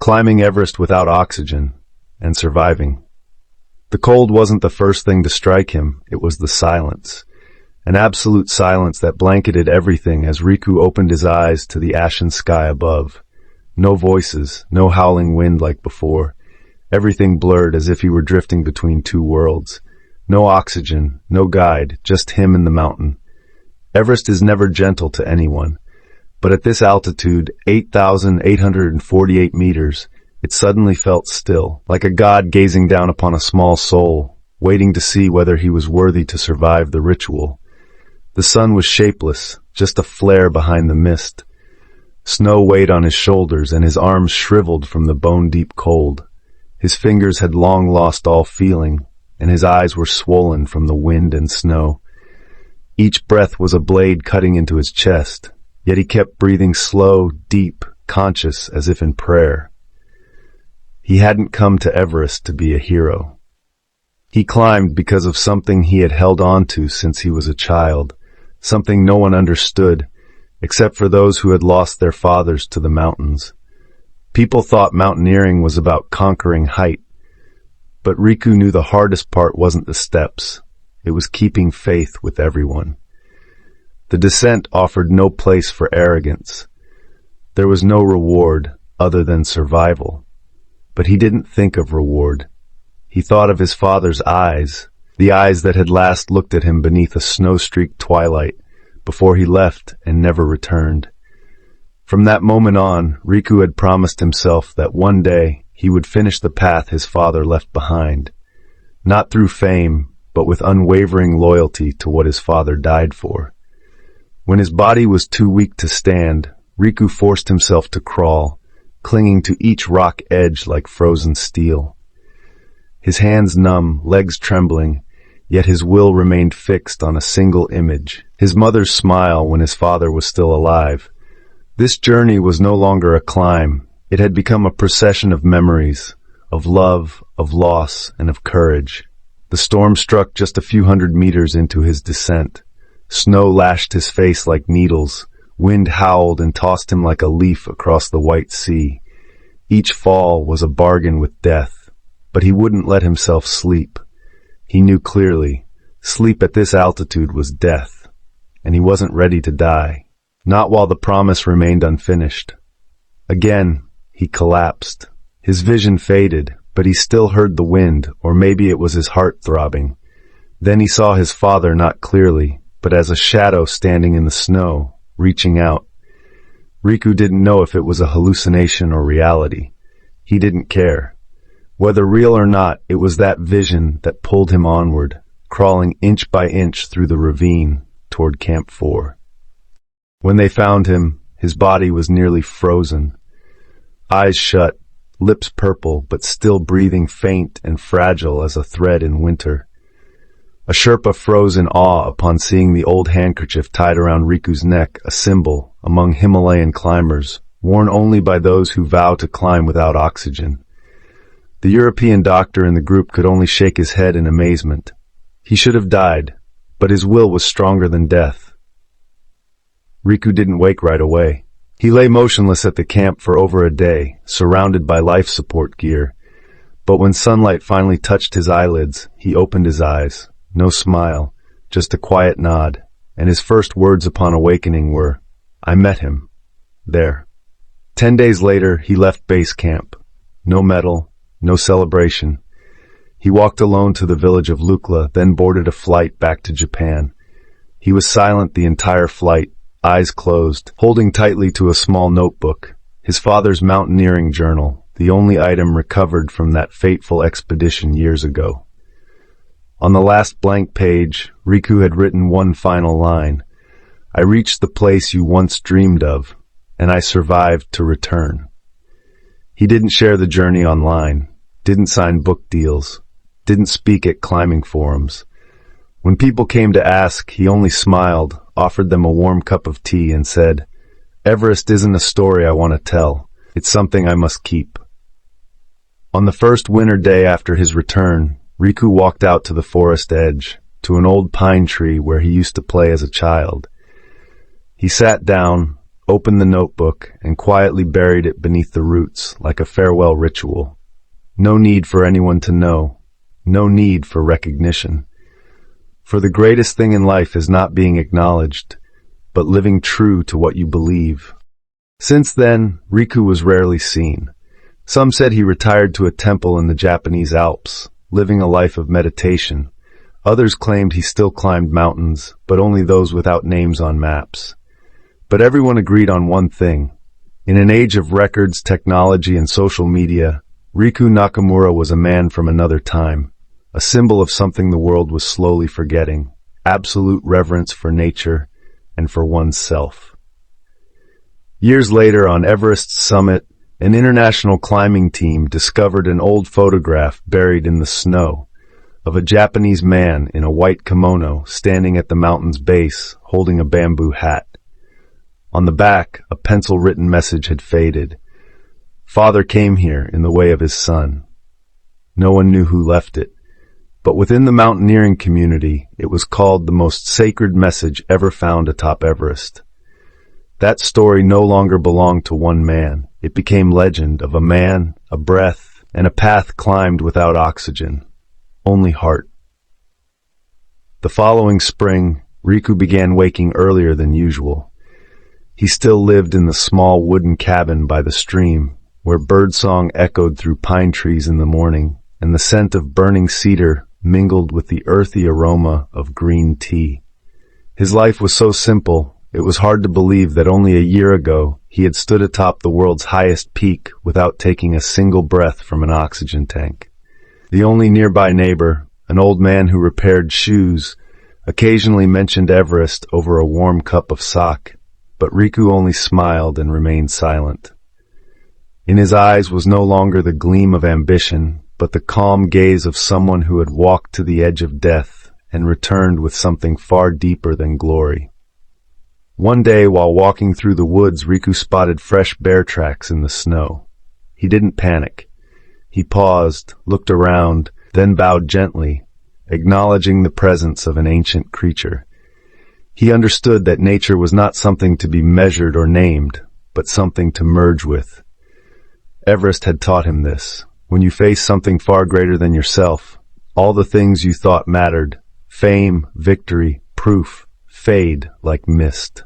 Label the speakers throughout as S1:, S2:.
S1: climbing Everest without oxygen, and surviving. The cold wasn't the first thing to strike him, it was the silence. An absolute silence that blanketed everything as Riku opened his eyes to the ashen sky above. No voices, no howling wind like before. Everything blurred as if he were drifting between two worlds. No oxygen, no guide, just him and the mountain. Everest is never gentle to anyone. But at this altitude, 8,848 meters, it suddenly felt still, like a god gazing down upon a small soul, waiting to see whether he was worthy to survive the ritual. The sun was shapeless, just a flare behind the mist. Snow weighed on his shoulders and his arms shriveled from the bone-deep cold. His fingers had long lost all feeling, and his eyes were swollen from the wind and snow. Each breath was a blade cutting into his chest, yet he kept breathing slow, deep, conscious, as if in prayer. He hadn't come to Everest to be a hero. He climbed because of something he had held on to since he was a child, something no one understood, except for those who had lost their fathers to the mountains. People thought mountaineering was about conquering height, but Riku knew the hardest part wasn't the steps. It was keeping faith with everyone. The descent offered no place for arrogance. There was no reward other than survival. But he didn't think of reward. He thought of his father's eyes, the eyes that had last looked at him beneath a snow-streaked twilight, before he left and never returned. From that moment on, Riku had promised himself that one day he would finish the path his father left behind, not through fame, but with unwavering loyalty to what his father died for. When his body was too weak to stand, Riku forced himself to crawl, clinging to each rock edge like frozen steel. His hands numb, legs trembling, yet his will remained fixed on a single image, his mother's smile when his father was still alive. This journey was no longer a climb. It had become a procession of memories, of love, of loss, and of courage. The storm struck just a few hundred meters into his descent. Snow lashed his face like needles. Wind howled and tossed him like a leaf across the white sea. Each fall was a bargain with death, but he wouldn't let himself sleep. He knew clearly, sleep at this altitude was death, and he wasn't ready to die. Not while the promise remained unfinished. Again, he collapsed. His vision faded, but he still heard the wind, or maybe it was his heart throbbing. Then he saw his father not clearly, but as a shadow standing in the snow, reaching out. Riku didn't know if it was a hallucination or reality. He didn't care. Whether real or not, it was that vision that pulled him onward, crawling inch by inch through the ravine toward Camp 4. When they found him, his body was nearly frozen. Eyes shut, lips purple, but still breathing faint and fragile as a thread in winter. A Sherpa froze in awe upon seeing the old handkerchief tied around Riku's neck, a symbol among Himalayan climbers, worn only by those who vow to climb without oxygen. The European doctor in the group could only shake his head in amazement. He should have died, but his will was stronger than death. Riku didn't wake right away. He lay motionless at the camp for over a day, surrounded by life support gear. But when sunlight finally touched his eyelids, he opened his eyes. No smile, just a quiet nod, and his first words upon awakening were, "I met him. There." 10 days later, he left base camp. No medal, no celebration. He walked alone to the village of Lukla, then boarded a flight back to Japan. He was silent the entire flight, eyes closed, holding tightly to a small notebook, his father's mountaineering journal, the only item recovered from that fateful expedition years ago. On the last blank page, Riku had written one final line. "I reached the place you once dreamed of, and I survived to return." He didn't share the journey online, didn't sign book deals, didn't speak at climbing forums. When people came to ask, he only smiled, offered them a warm cup of tea, and said, "Everest isn't a story I want to tell. It's something I must keep." On the first winter day after his return, Riku walked out to the forest edge, to an old pine tree where he used to play as a child. He sat down, opened the notebook, and quietly buried it beneath the roots like a farewell ritual. No need for anyone to know. No need for recognition. For the greatest thing in life is not being acknowledged, but living true to what you believe. Since then, Riku was rarely seen. Some said he retired to a temple in the Japanese Alps, living a life of meditation. Others claimed he still climbed mountains, but only those without names on maps. But everyone agreed on one thing. In an age of records, technology, and social media, Riku Nakamura was a man from another time, a symbol of something the world was slowly forgetting: absolute reverence for nature and for oneself. Years later, on Everest's summit, an international climbing team discovered an old photograph buried in the snow of a Japanese man in a white kimono standing at the mountain's base holding a bamboo hat. On the back, a pencil-written message had faded. Father came here in the way of his son. No one knew who left it, but within the mountaineering community, it was called the most sacred message ever found atop Everest. That story no longer belonged to one man. It became legend of a man, a breath, and a path climbed without oxygen. Only heart. The following spring, Riku began waking earlier than usual. He still lived in the small wooden cabin by the stream, where birdsong echoed through pine trees in the morning, and the scent of burning cedar mingled with the earthy aroma of green tea. His life was so simple, it was hard to believe that only a year ago he had stood atop the world's highest peak without taking a single breath from an oxygen tank. The only nearby neighbor, an old man who repaired shoes, occasionally mentioned Everest over a warm cup of sake, but Riku only smiled and remained silent. In his eyes was no longer the gleam of ambition, but the calm gaze of someone who had walked to the edge of death and returned with something far deeper than glory. One day, while walking through the woods, Riku spotted fresh bear tracks in the snow. He didn't panic. He paused, looked around, then bowed gently, acknowledging the presence of an ancient creature. He understood that nature was not something to be measured or named, but something to merge with. Everest had taught him this. When you face something far greater than yourself, all the things you thought mattered, fame, victory, proof, fade like mist.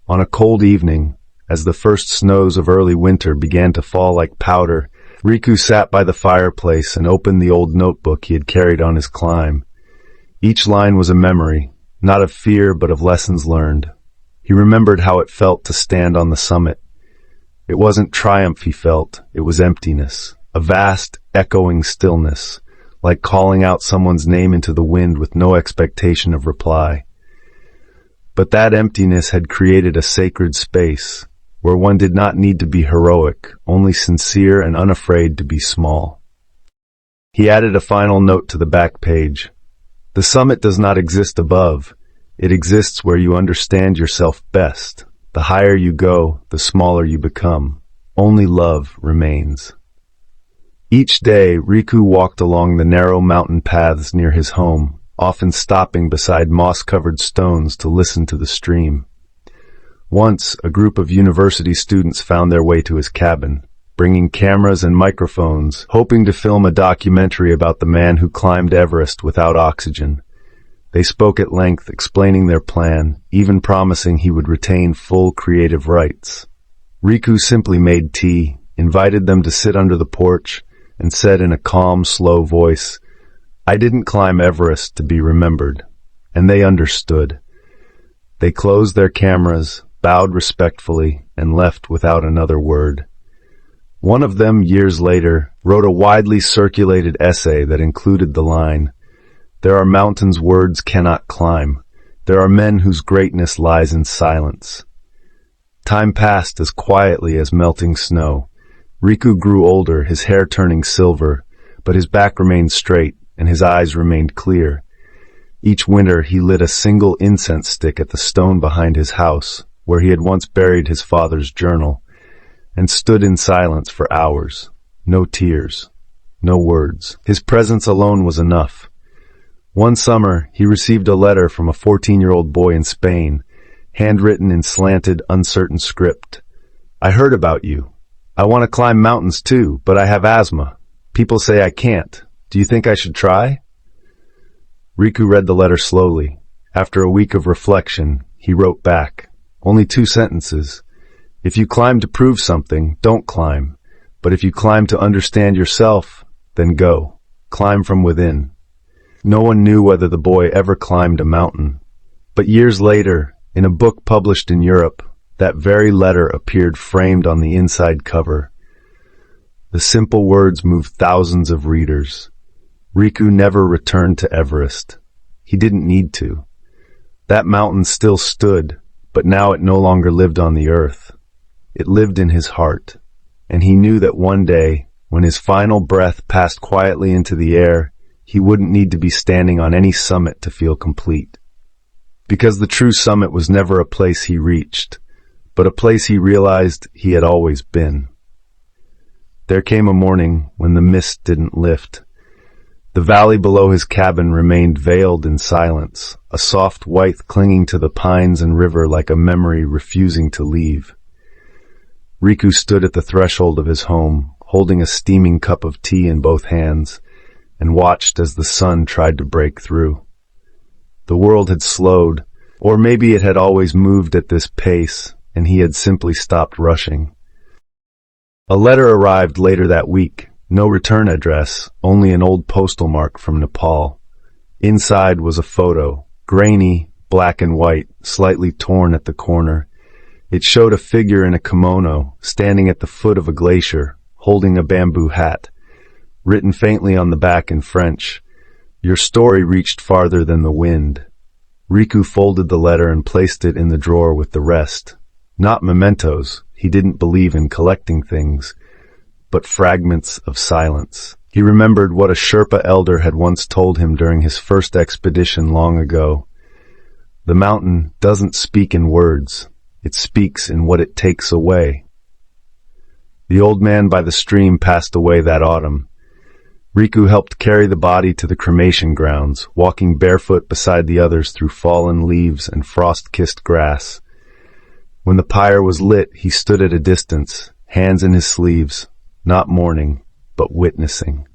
S1: On a cold evening, as the first snows of early winter began to fall like powder, Riku sat by the fireplace and opened the old notebook he had carried on his climb. Each line was a memory, not of fear but of lessons learned. He remembered how it felt to stand on the summit. It wasn't triumph he felt, it was emptiness, a vast, echoing stillness, like calling out someone's name into the wind with no expectation of reply. But that emptiness had created a sacred space, where one did not need to be heroic, only sincere and unafraid to be small. He added a final note to the back page. The summit does not exist above. It exists where you understand yourself best. The higher you go, the smaller you become. Only love remains. Each day, Riku walked along the narrow mountain paths near his home, often stopping beside moss-covered stones to listen to the stream. Once, a group of university students found their way to his cabin, bringing cameras and microphones, hoping to film a documentary about the man who climbed Everest without oxygen. They spoke at length, explaining their plan, even promising he would retain full creative rights. Riku simply made tea, invited them to sit under the porch, and said in a calm, slow voice, "I didn't climb Everest to be remembered." And they understood. They closed their cameras, bowed respectfully, and left without another word. One of them, years later, wrote a widely circulated essay that included the line, "There are mountains words cannot climb. There are men whose greatness lies in silence." Time passed as quietly as melting snow. Riku grew older, his hair turning silver, but his back remained straight and his eyes remained clear. Each winter he lit a single incense stick at the stone behind his house, where he had once buried his father's journal, and stood in silence for hours. No tears, no words. His presence alone was enough. One summer, he received a letter from a 14-year-old boy in Spain. handwritten in slanted, uncertain script. I heard about you. I want to climb mountains too, but I have asthma. People say I can't. Do you think I should try? Riku read the letter slowly. After a week of reflection, he wrote back. Only 2 sentences. If you climb to prove something, don't climb. But if you climb to understand yourself, then go. Climb from within. No one knew whether the boy ever climbed a mountain. But years later, in a book published in Europe, that very letter appeared framed on the inside cover. The simple words moved thousands of readers. Riku never returned to Everest. He didn't need to. That mountain still stood, but now it no longer lived on the earth. It lived in his heart, and he knew that one day, when his final breath passed quietly into the air, he wouldn't need to be standing on any summit to feel complete. Because the true summit was never a place he reached, but a place he realized he had always been. There came a morning when the mist didn't lift. The valley below his cabin remained veiled in silence, a soft white clinging to the pines and river like a memory refusing to leave. Riku stood at the threshold of his home, holding a steaming cup of tea in both hands, and watched as the sun tried to break through. The world had slowed, or maybe it had always moved at this pace, and he had simply stopped rushing. A letter arrived later that week. No return address, only an old postal mark from Nepal. Inside was a photo, grainy, black and white, slightly torn at the corner. It showed a figure in a kimono, standing at the foot of a glacier, holding a bamboo hat. Written faintly on the back in French, "Your story reached farther than the wind." Riku folded the letter and placed it in the drawer with the rest. Not mementos, he didn't believe in collecting things, but fragments of silence. He remembered what a Sherpa elder had once told him during his first expedition long ago. The mountain doesn't speak in words, it speaks in what it takes away. The old man by the stream passed away that autumn. Riku helped carry the body to the cremation grounds, walking barefoot beside the others through fallen leaves and frost-kissed grass. When the pyre was lit, he stood at a distance, hands in his sleeves, not mourning, but witnessing.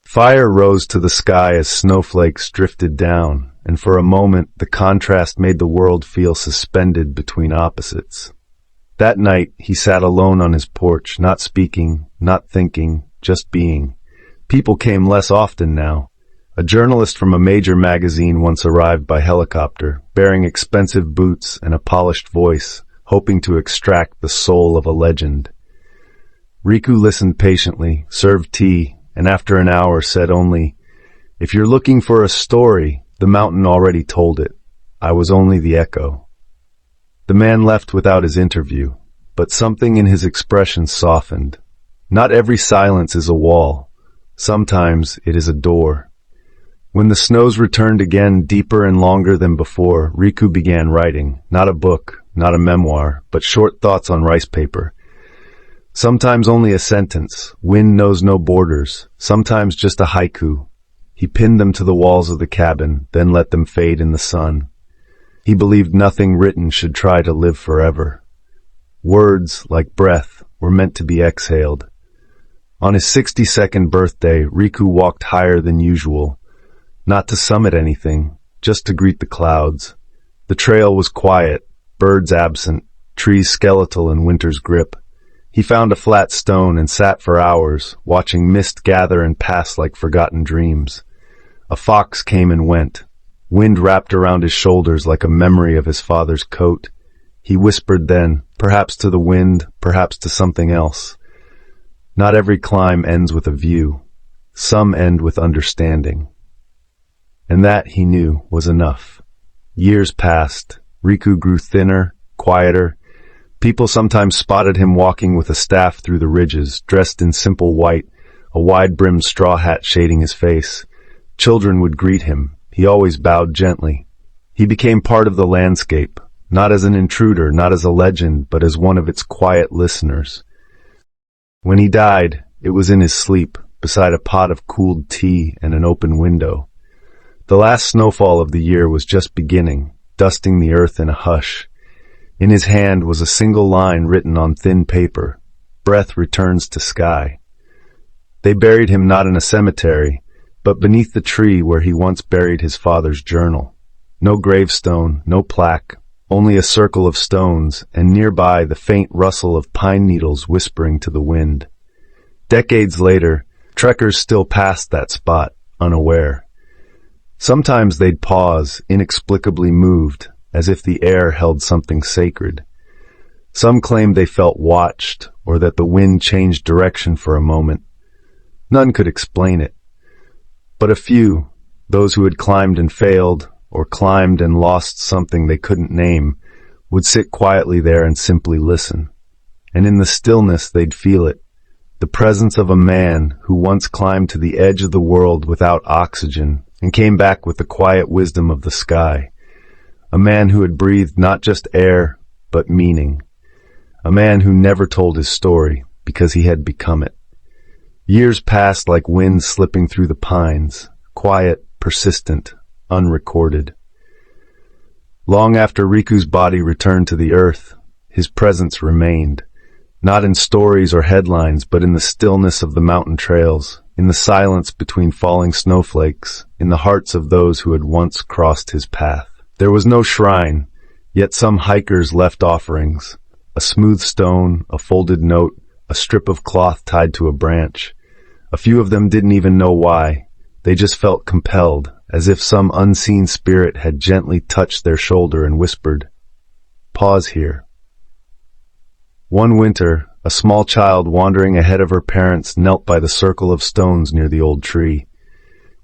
S1: Fire rose to the sky as snowflakes drifted down, and for a moment the contrast made the world feel suspended between opposites. That night he sat alone on his porch, not speaking, not thinking, just being. People came less often now. A journalist from a major magazine once arrived by helicopter, bearing expensive boots and a polished voice, hoping to extract the soul of a legend. Riku listened patiently, served tea, and after an hour said only, "If you're looking for a story, the mountain already told it. I was only the echo." The man left without his interview, but something in his expression softened. Not every silence is a wall. Sometimes it is a door. When the snows returned again, deeper and longer than before, Riku began writing, not a book, not a memoir, but short thoughts on rice paper. Sometimes only a sentence, "Wind knows no borders," sometimes just a haiku. He pinned them to the walls of the cabin, then let them fade in the sun. He believed nothing written should try to live forever. Words, like breath, were meant to be exhaled. On his 62nd birthday, Riku walked higher than usual, not to summit anything, just to greet the clouds. The trail was quiet, birds absent, trees skeletal in winter's grip. He found a flat stone and sat for hours, watching mist gather and pass like forgotten dreams. A fox came and went. Wind wrapped around his shoulders like a memory of his father's coat. He whispered then, perhaps to the wind, perhaps to something else. Not every climb ends with a view. Some end with understanding. And that, he knew, was enough. Years passed. Riku grew thinner, quieter. People sometimes spotted him walking with a staff through the ridges, dressed in simple white, a wide-brimmed straw hat shading his face. Children would greet him. He always bowed gently. He became part of the landscape, not as an intruder, not as a legend, but as one of its quiet listeners. When he died, it was in his sleep, beside a pot of cooled tea and an open window. The last snowfall of the year was just beginning, dusting the earth in a hush. In his hand was a single line written on thin paper: "Breath returns to sky." They buried him not in a cemetery, but beneath the tree where he once buried his father's journal. No gravestone, no plaque, only a circle of stones, and nearby the faint rustle of pine needles whispering to the wind. Decades later, trekkers still passed that spot, unaware. Sometimes they'd pause, inexplicably moved, as if the air held something sacred. Some claimed they felt watched, or that the wind changed direction for a moment. None could explain it. But a few, those who had climbed and failed, or climbed and lost something they couldn't name, would sit quietly there and simply listen. And in the stillness they'd feel it, the presence of a man who once climbed to the edge of the world without oxygen and came back with the quiet wisdom of the sky. A man who had breathed not just air, but meaning. A man who never told his story because he had become it. Years passed like wind slipping through the pines, quiet, persistent, unrecorded. Long after Riku's body returned to the earth, his presence remained, not in stories or headlines, but in the stillness of the mountain trails, in the silence between falling snowflakes, in the hearts of those who had once crossed his path. There was no shrine, yet some hikers left offerings: a smooth stone, a folded note, a strip of cloth tied to a branch. A few of them didn't even know why. They just felt compelled, as if some unseen spirit had gently touched their shoulder and whispered, "Pause here." One winter, a small child wandering ahead of her parents knelt by the circle of stones near the old tree.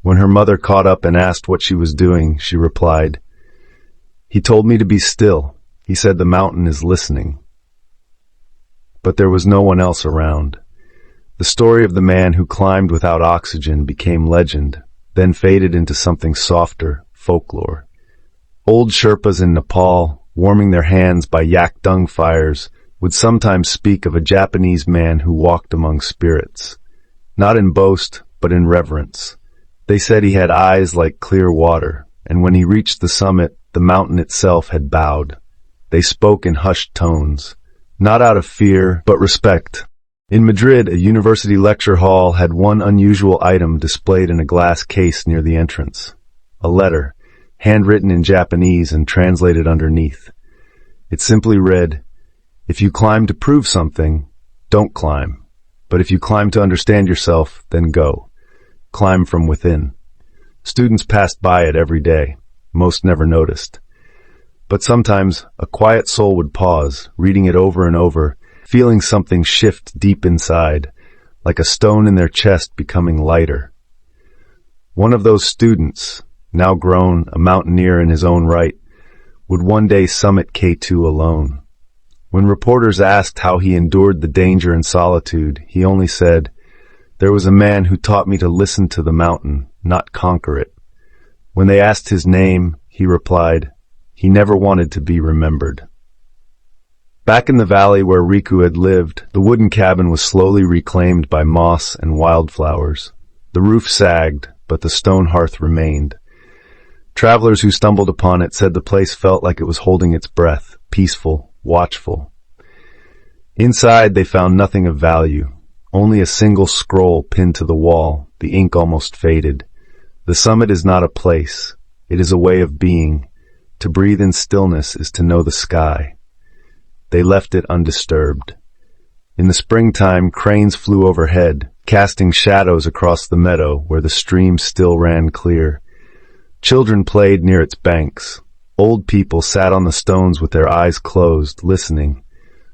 S1: When her mother caught up and asked what she was doing, she replied, "He told me to be still. He said the mountain is listening." But there was no one else around. The story of the man who climbed without oxygen became legend, then faded into something softer, folklore. Old Sherpas in Nepal, warming their hands by yak dung fires, would sometimes speak of a Japanese man who walked among spirits. Not in boast, but in reverence. They said he had eyes like clear water, and when he reached the summit, the mountain itself had bowed. They spoke in hushed tones, not out of fear, but respect. In Madrid, a university lecture hall had one unusual item displayed in a glass case near the entrance: a letter, handwritten in Japanese and translated underneath. It simply read, "If you climb to prove something, don't climb. But if you climb to understand yourself, then go. Climb from within." Students passed by it every day. Most never noticed. But sometimes a quiet soul would pause, reading it over and over, feeling something shift deep inside, like a stone in their chest becoming lighter. One of those students, now grown, a mountaineer in his own right, would one day summit K2 alone. When reporters asked how he endured the danger and solitude, he only said, "There was a man who taught me to listen to the mountain, not conquer it." When they asked his name, he replied, he never wanted to be remembered. Back in the valley where Riku had lived, the wooden cabin was slowly reclaimed by moss and wildflowers. The roof sagged, but the stone hearth remained. Travelers who stumbled upon it said the place felt like it was holding its breath, peaceful, watchful. Inside they found nothing of value, only a single scroll pinned to the wall, the ink almost faded. The summit is not a place, it is a way of being. To breathe in stillness is to know the sky. They left it undisturbed. In the springtime, cranes flew overhead, casting shadows across the meadow where the stream still ran clear. Children played near its banks. Old people sat on the stones with their eyes closed, listening.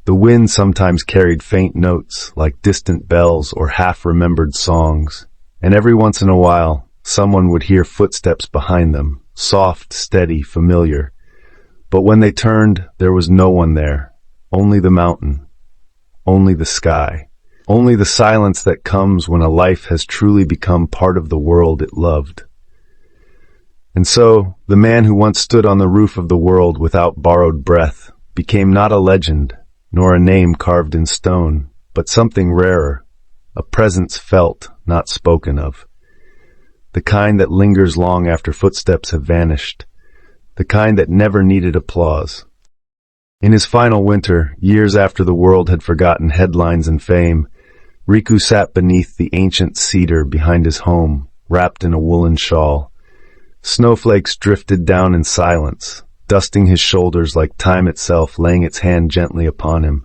S1: The wind sometimes carried faint notes, like distant bells or half-remembered songs. And every once in a while, someone would hear footsteps behind them, soft, steady, familiar. But when they turned, there was no one there. Only the mountain. Only the sky. Only the silence that comes when a life has truly become part of the world it loved. And so, the man who once stood on the roof of the world without borrowed breath became not a legend, nor a name carved in stone, but something rarer, a presence felt, not spoken of. The kind that lingers long after footsteps have vanished, the kind that never needed applause. In his final winter, years after the world had forgotten headlines and fame, Riku sat beneath the ancient cedar behind his home, wrapped in a woolen shawl. Snowflakes drifted down in silence, dusting his shoulders like time itself laying its hand gently upon him.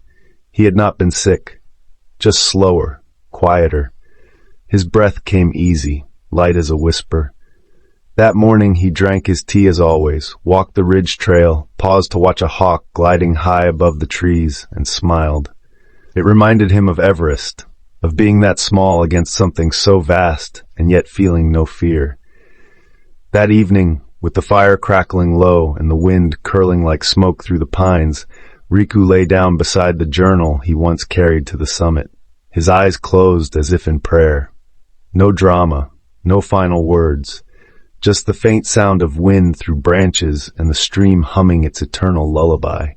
S1: He had not been sick, just slower, quieter. His breath came easy, light as a whisper. That morning he drank his tea as always, walked the ridge trail, paused to watch a hawk gliding high above the trees, and smiled. It reminded him of Everest, of being that small against something so vast, and yet feeling no fear. That evening, with the fire crackling low and the wind curling like smoke through the pines, Riku lay down beside the journal he once carried to the summit, his eyes closed as if in prayer. No drama, no final words, just the faint sound of wind through branches and the stream humming its eternal lullaby.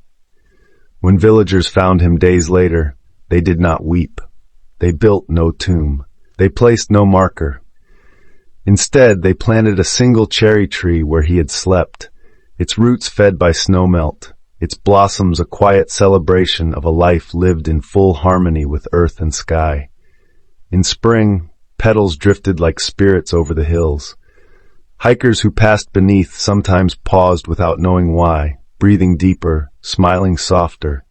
S1: When villagers found him days later, they did not weep. They built no tomb. They placed no marker. Instead, they planted a single cherry tree where he had slept, its roots fed by snowmelt, its blossoms a quiet celebration of a life lived in full harmony with earth and sky. In spring, petals drifted like spirits over the hills. Hikers who passed beneath sometimes paused without knowing why, breathing deeper, smiling softer.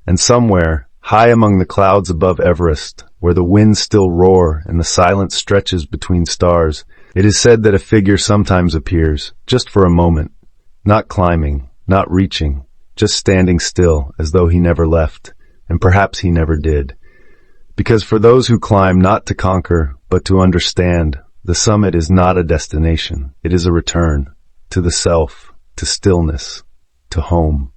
S1: And somewhere, high among the clouds above Everest, where the winds still roar and the silence stretches between stars, it is said that a figure sometimes appears, just for a moment, not climbing, not reaching, just standing still as though he never left, and perhaps he never did. Because for those who climb not to conquer, but to understand, the summit is not a destination, it is a return, to the self, to stillness, to home.